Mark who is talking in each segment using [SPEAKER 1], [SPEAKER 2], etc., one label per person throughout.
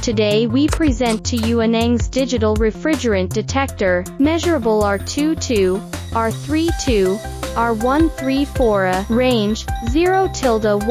[SPEAKER 1] Today we present to you ANENG's digital refrigerant detector, measurable R22, R32, R134, range 0-1000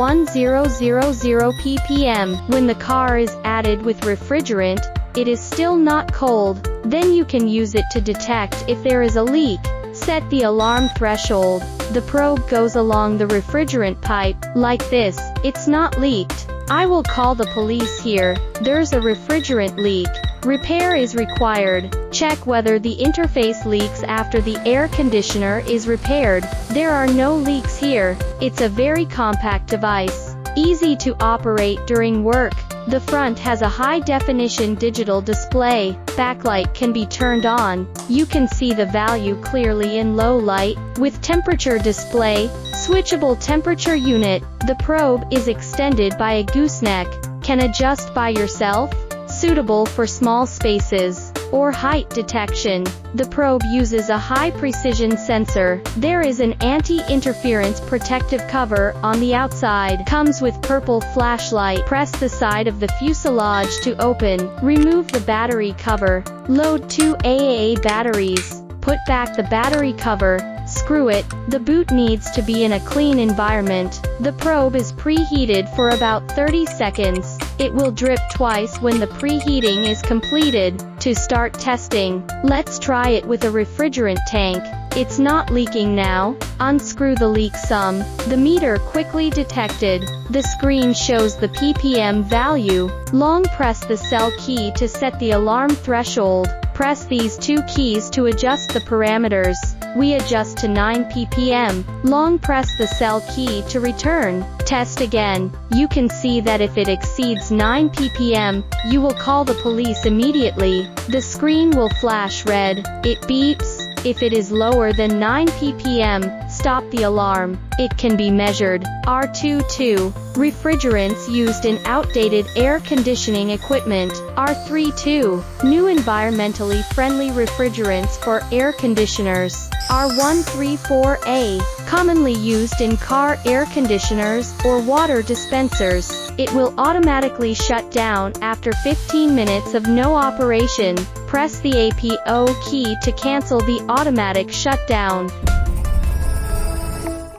[SPEAKER 1] ppm. When the car is added with refrigerant, it is still not cold. Then you can use it to detect if there is a leak. Set the alarm threshold. The probe goes along the refrigerant pipe, like this. It's not leaked. I will call the police here. There's a refrigerant leak. Repair is required. Check whether the interface leaks after the air conditioner is repaired. There are no leaks here. It's a very compact device. Easy to operate during work. The front has a high-definition digital display. Backlight can be turned on. You can see the value clearly in low light. With temperature display, switchable temperature unit. The probe is extended by a gooseneck. Can adjust by yourself. Suitable for small spaces or height detection. The probe uses a high-precision sensor. There is an anti-interference protective cover on the outside. Comes with purple flashlight. Press the side of the fuselage to open. Remove the battery cover. Load 2 AAA batteries. Put back the battery cover. Screw it. The boot needs to be in a clean environment. The probe is preheated for about 30 seconds. It will drip twice when the preheating is completed. To start testing, let's try it with a refrigerant tank. It's not leaking now. Unscrew the leak sum. The meter quickly detected. The screen shows the ppm value. Long press the cell key to set the alarm threshold. Press these two keys to adjust the parameters. We adjust to 9 ppm. Long press the cell key to return. Test again. You can see that if it exceeds 9 ppm, you will call the police immediately. The screen will flash red. It beeps. If it is lower than 9 ppm, stop the alarm. It can be measured. R22. Refrigerants used in outdated air conditioning equipment. R32. New environmentally friendly refrigerants for air conditioners. R134A. Commonly used in car air conditioners or water dispensers. It will automatically shut down after 15 minutes of no operation. Press the APO key to cancel the automatic shutdown.